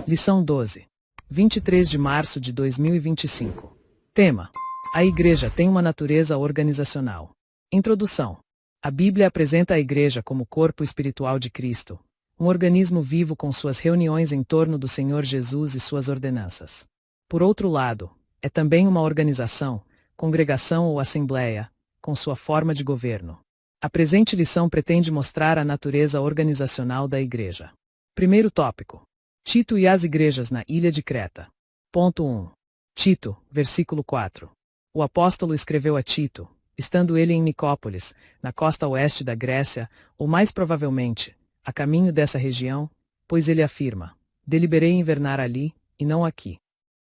Lição 12. 23 de março de 2025. Tema: a Igreja tem uma natureza organizacional. Introdução. A Bíblia apresenta a Igreja como corpo espiritual de Cristo, um organismo vivo com suas reuniões em torno do Senhor Jesus e suas ordenanças. Por outro lado, é também uma organização, congregação ou assembleia, com sua forma de governo. A presente lição pretende mostrar a natureza organizacional da Igreja. Primeiro tópico. Tito e as igrejas na ilha de Creta. Ponto 1. Tito, versículo 4. O apóstolo escreveu a Tito, estando ele em Nicópolis, na costa oeste da Grécia, ou mais provavelmente, a caminho dessa região, pois ele afirma: deliberei invernar ali, e não aqui.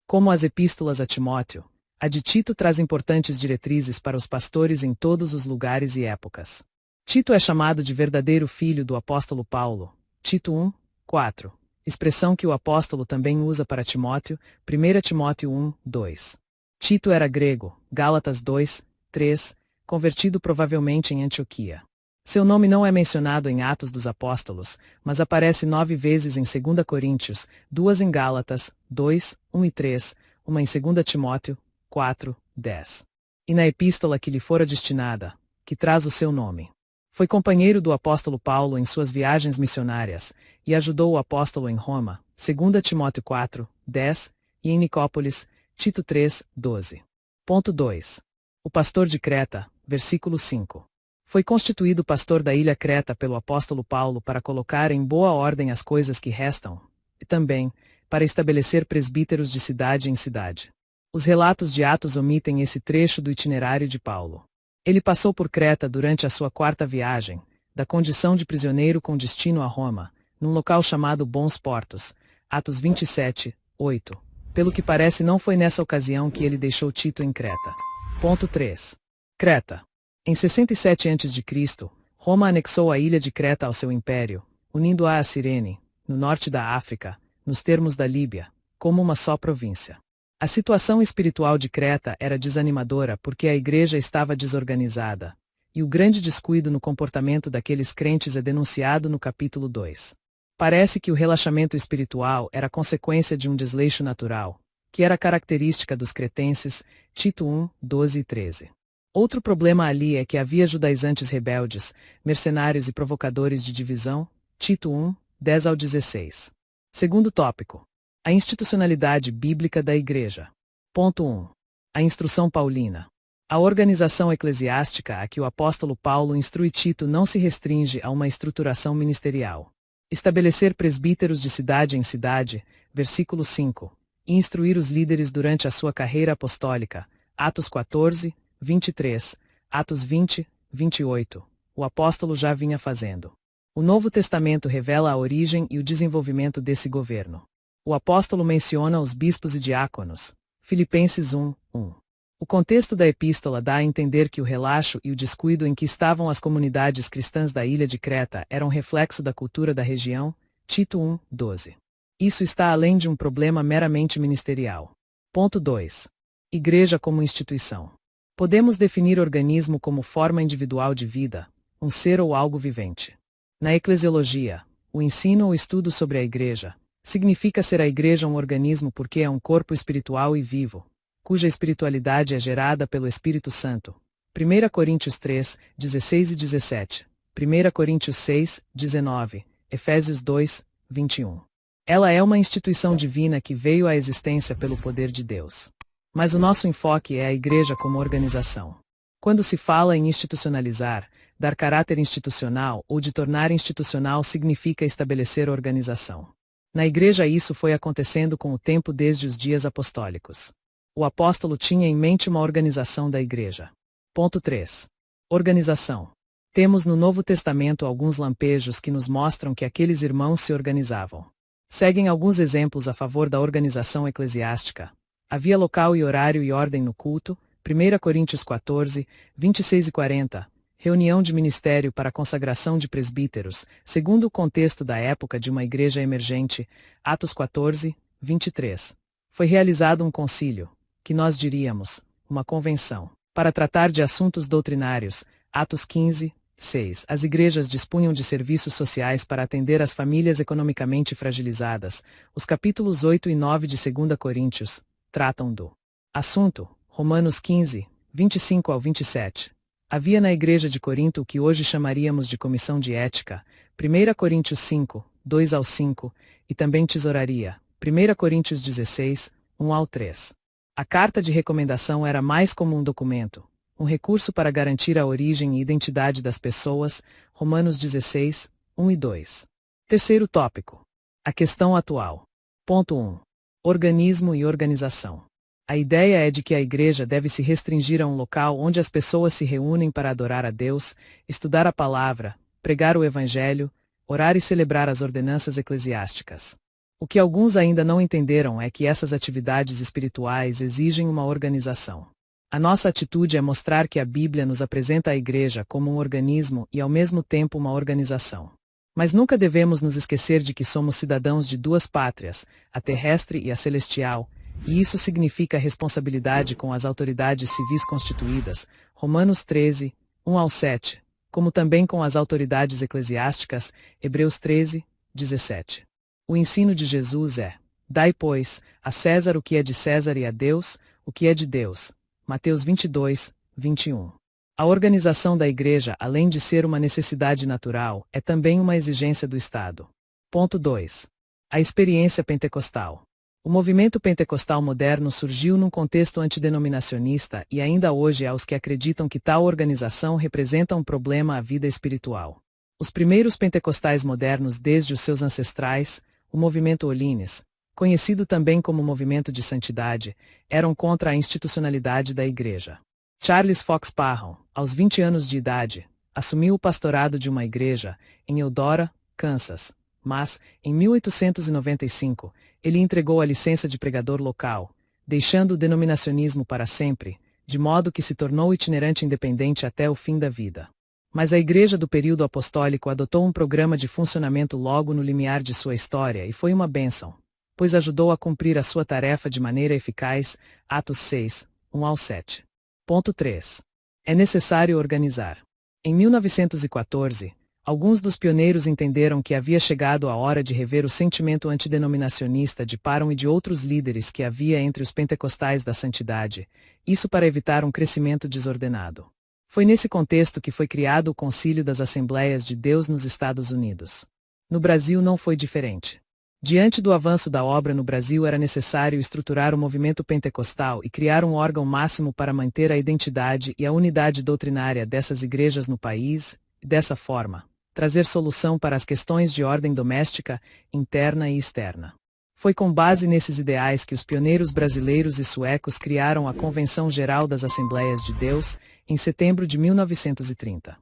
Como as epístolas a Timóteo, a de Tito traz importantes diretrizes para os pastores em todos os lugares e épocas. Tito é chamado de verdadeiro filho do apóstolo Paulo, Tito 1, 4. Expressão que o apóstolo também usa para Timóteo, 1 Timóteo 1, 2. Tito era grego, Gálatas 2, 3, convertido provavelmente em Antioquia. Seu nome não é mencionado em Atos dos Apóstolos, mas aparece 9 vezes em 2 Coríntios, 2 em Gálatas, 2, 1 e 3, uma em 2 Timóteo, 4, 10. E na epístola que lhe fora destinada, que traz o seu nome. Foi companheiro do apóstolo Paulo em suas viagens missionárias, e ajudou o apóstolo em Roma, 2 Timóteo 4, 10, e em Nicópolis, Tito 3, 12. Ponto 2. O pastor de Creta, versículo 5. Foi constituído pastor da ilha Creta pelo apóstolo Paulo para colocar em boa ordem as coisas que restam, e também, para estabelecer presbíteros de cidade em cidade. Os relatos de Atos omitem esse trecho do itinerário de Paulo. Ele passou por Creta durante a sua 4ª viagem, da condição de prisioneiro com destino a Roma, num local chamado Bons Portos, Atos 27, 8. Pelo que parece não foi nessa ocasião que ele deixou Tito em Creta. Ponto 3. Creta. Em 67 a.C., Roma anexou a ilha de Creta ao seu império, unindo-a a Cirene, no norte da África, nos termos da Líbia, como uma só província. A situação espiritual de Creta era desanimadora porque a igreja estava desorganizada, e o grande descuido no comportamento daqueles crentes é denunciado no capítulo 2. Parece que o relaxamento espiritual era consequência de um desleixo natural, que era característica dos cretenses, Tito 1, 12 e 13. Outro problema ali é que havia judaizantes rebeldes, mercenários e provocadores de divisão, Tito 1, 10 ao 16. Segundo tópico. A institucionalidade bíblica da Igreja. Ponto 1. A instrução paulina. A organização eclesiástica a que o apóstolo Paulo instrui Tito não se restringe a uma estruturação ministerial. Estabelecer presbíteros de cidade em cidade, versículo 5, e instruir os líderes durante a sua carreira apostólica, Atos 14, 23, Atos 20, 28, o apóstolo já vinha fazendo. O Novo Testamento revela a origem e o desenvolvimento desse governo. O apóstolo menciona os bispos e diáconos, Filipenses 1, 1. O contexto da epístola dá a entender que o relaxo e o descuido em que estavam as comunidades cristãs da ilha de Creta eram reflexo da cultura da região, Tito 1, 12. Isso está além de um problema meramente ministerial. Ponto 2. Igreja como instituição. Podemos definir organismo como forma individual de vida, um ser ou algo vivente. Na eclesiologia, o ensino ou estudo sobre a igreja significa ser a igreja um organismo porque é um corpo espiritual e vivo, cuja espiritualidade é gerada pelo Espírito Santo. 1 Coríntios 3, 16 e 17, 1 Coríntios 6, 19, Efésios 2, 21. Ela é uma instituição divina que veio à existência pelo poder de Deus. Mas o nosso enfoque é a igreja como organização. Quando se fala em institucionalizar, dar caráter institucional ou de tornar institucional significa estabelecer organização. Na igreja isso foi acontecendo com o tempo desde os dias apostólicos. O apóstolo tinha em mente uma organização da igreja. Ponto 3. Organização. Temos no Novo Testamento alguns lampejos que nos mostram que aqueles irmãos se organizavam. Seguem alguns exemplos a favor da organização eclesiástica. Havia local e horário e ordem no culto, 1 Coríntios 14, 26 e 40, reunião de ministério para a consagração de presbíteros, segundo o contexto da época de uma igreja emergente, Atos 14, 23. Foi realizado um concílio, que nós diríamos, uma convenção, para tratar de assuntos doutrinários, Atos 15, 6. As igrejas dispunham de serviços sociais para atender as famílias economicamente fragilizadas. Os capítulos 8 e 9 de 2 Coríntios tratam do assunto. Romanos 15, 25 ao 27. Havia na igreja de Corinto o que hoje chamaríamos de comissão de ética. 1 Coríntios 5, 2 ao 5, e também tesouraria. 1 Coríntios 16, 1 ao 3. A carta de recomendação era mais como um documento, um recurso para garantir a origem e identidade das pessoas. Romanos 16, 1 e 2. Terceiro tópico. A questão atual. Ponto 1. Organismo e organização. A ideia é de que a igreja deve se restringir a um local onde as pessoas se reúnem para adorar a Deus, estudar a palavra, pregar o evangelho, orar e celebrar as ordenanças eclesiásticas. O que alguns ainda não entenderam é que essas atividades espirituais exigem uma organização. A nossa atitude é mostrar que a Bíblia nos apresenta a igreja como um organismo e ao mesmo tempo uma organização. Mas nunca devemos nos esquecer de que somos cidadãos de duas pátrias, a terrestre e a celestial, e isso significa responsabilidade com as autoridades civis constituídas, Romanos 13, 1 ao 7, como também com as autoridades eclesiásticas, Hebreus 13, 17. O ensino de Jesus é: dai, pois, a César o que é de César e a Deus o que é de Deus. Mateus 22, 21. A organização da igreja, além de ser uma necessidade natural, é também uma exigência do Estado. Ponto 2. A experiência pentecostal. O movimento pentecostal moderno surgiu num contexto antidenominacionista e ainda hoje há os que acreditam que tal organização representa um problema à vida espiritual. Os primeiros pentecostais modernos desde os seus ancestrais, o movimento Holiness, conhecido também como movimento de santidade, eram contra a institucionalidade da igreja. Charles Fox Parham, aos 20 anos de idade, assumiu o pastorado de uma igreja, em Eudora, Kansas, mas, em 1895, ele entregou a licença de pregador local, deixando o denominacionismo para sempre, de modo que se tornou itinerante independente até o fim da vida. Mas a igreja do período apostólico adotou um programa de funcionamento logo no limiar de sua história e foi uma bênção, pois ajudou a cumprir a sua tarefa de maneira eficaz. Atos 6, 1 ao 7. Ponto 3. É necessário organizar. Em 1914, alguns dos pioneiros entenderam que havia chegado a hora de rever o sentimento antidenominacionista de Parham e de outros líderes que havia entre os pentecostais da santidade, isso para evitar um crescimento desordenado. Foi nesse contexto que foi criado o Concílio das Assembleias de Deus nos Estados Unidos. No Brasil não foi diferente. Diante do avanço da obra no Brasil era necessário estruturar o movimento pentecostal e criar um órgão máximo para manter a identidade e a unidade doutrinária dessas igrejas no país, e dessa forma, trazer solução para as questões de ordem doméstica, interna e externa. Foi com base nesses ideais que os pioneiros brasileiros e suecos criaram a Convenção Geral das Assembleias de Deus, em setembro de 1930.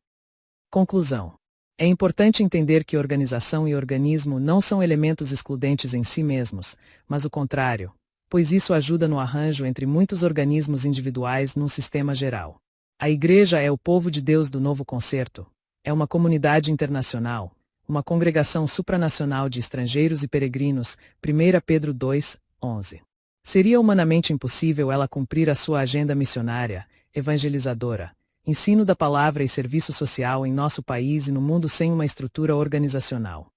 Conclusão. É importante entender que organização e organismo não são elementos excludentes em si mesmos, mas o contrário, pois isso ajuda no arranjo entre muitos organismos individuais num sistema geral. A Igreja é o povo de Deus do Novo Concerto, é uma comunidade internacional, uma congregação supranacional de estrangeiros e peregrinos, 1 Pedro 2, 11. Seria humanamente impossível ela cumprir a sua agenda missionária, evangelizadora, ensino da palavra e serviço social em nosso país e no mundo sem uma estrutura organizacional.